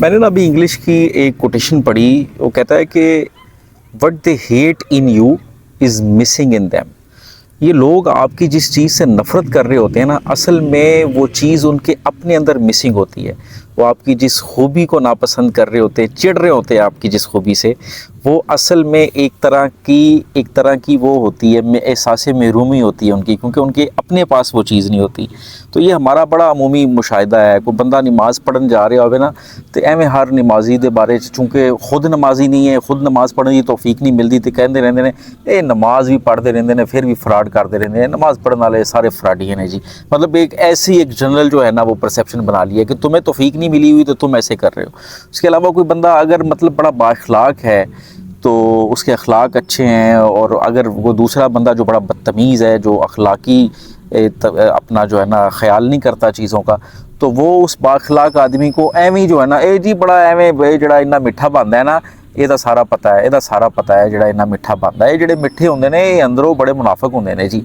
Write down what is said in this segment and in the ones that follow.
میں نے نا ابھی انگلش کی ایک کوٹیشن پڑھی. وہ کہتا ہے کہ what the heat in you is missing in them. یہ لوگ آپ کی جس چیز سے نفرت کر رہے ہوتے ہیں نا، اصل میں وہ چیز ان کے اپنے اندر مسنگ ہوتی ہے. وہ آپ کی جس خوبی کو ناپسند کر رہے ہوتے ہیں، چڑھ رہے ہوتے ہیں آپ کی جس خوبی سے، وہ اصل میں ایک طرح کی وہ ہوتی ہے، احساس محرومی ہوتی ہے ان کی، کیونکہ ان کے اپنے پاس وہ چیز نہیں ہوتی. تو یہ ہمارا بڑا عمومی مشاہدہ ہے. کوئی بندہ نماز پڑھن جا رہا ہوئے نا، تو ایویں ہر نمازی دے بارے چونکہ خود نمازی نہیں ہے، خود نماز پڑھنے کی توفیق نہیں ملتی، تو کہتے رہتے ہیں اے نماز بھی پڑھتے رہتے ہیں پھر بھی فراڈ کرتے رہتے ہیں، نماز پڑھنے والے سارے فراڈی ہیں جی. مطلب ایک جنرل جو ہے نا وہ پرسیپشن بنا لی ہے کہ تمہیں توفیق نہیں ملی ہوئی تو تم ایسے کر رہے ہو. اس کے علاوہ کوئی بندہ اگر مطلب بڑا با اخلاق ہے تو اس کے اخلاق اچھے ہیں، اور اگر وہ دوسرا بندہ جو بڑا بدتمیز ہے، جو اخلاقی اپنا جو ہے نا خیال نہیں کرتا چیزوں کا، تو وہ اس با اخلاق آدمی کو ایویں جو ہے نا، اے جی بڑا ایویں جڑا اتنا میٹھا بنتا ہے نا، یہ سارا پتہ ہے جڑا اتنا میٹھا بنتا ہے. یہ جڑے میٹھے ہوندے نے یہ اندروں بڑے منافق ہوندے نے جی.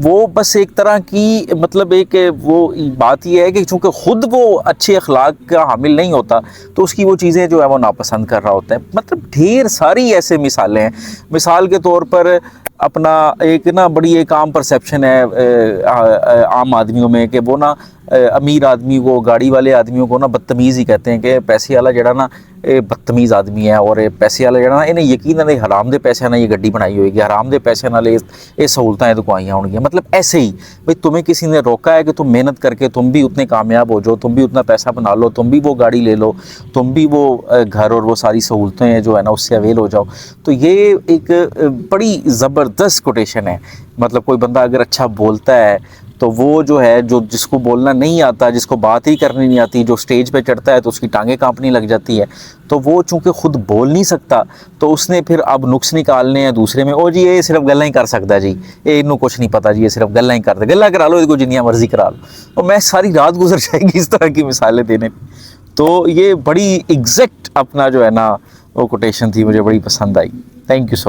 وہ بس ایک طرح کی مطلب ایک وہ بات یہ ہے کہ چونکہ خود وہ اچھے اخلاق کا حامل نہیں ہوتا، تو اس کی وہ چیزیں جو ہے وہ ناپسند کر رہا ہوتا ہے. مطلب ڈھیر ساری ایسے مثالیں ہیں. مثال کے طور پر اپنا ایک نا بڑی ایک عام پرسیپشن ہے عام آدمیوں میں کہ وہ نا امیر آدمی کو، گاڑی والے آدمیوں کو نا بدتمیز ہی کہتے ہیں کہ پیسے والا جڑا نا بدتمیز آدمی ہے، اور پیسے والا جڑا نا انہیں یقیناً حرام دے پیسے نہ یہ گڈی بنائی ہوئے گی، حرام دے پیسے نہ یہ سہولتیں دکھوائیاں ہوں گی. مطلب ایسے ہی بھئی تمہیں کسی نے روکا ہے کہ تم محنت کر کے تم بھی اتنے کامیاب ہو جاؤ، تم بھی اتنا پیسہ بنا لو، تم بھی وہ گاڑی لے لو، تم بھی وہ گھر اور وہ ساری سہولتیں جو ہے نا اس سے اویل ہو جاؤ. تو یہ ایک بڑی زبردست کوٹیشن ہے. مطلب کوئی بندہ اگر اچھا بولتا ہے تو وہ جو ہے جس کو بولنا نہیں آتا، جس کو بات ہی کرنی نہیں آتی، جو سٹیج پہ چڑھتا ہے تو اس کی ٹانگیں کانپنے لگ جاتی ہے، تو وہ چونکہ خود بول نہیں سکتا تو اس نے پھر اب نقص نکالنے ہیں دوسرے میں. او جی یہ صرف گلاں ہی کر سکتا جی، انہوں کچھ نہیں پتا جی، یہ صرف گلاں ہی کرتا، گلاں کرا لو، کو جنیاں مرضی کرا لو. اور میں ساری رات گزر جائے گی اس طرح کی مثالیں دینے پہ. تو یہ بڑی ایگزیکٹ اپنا جو ہے نا وہ کوٹیشن تھی، مجھے بڑی پسند آئی. Thank you so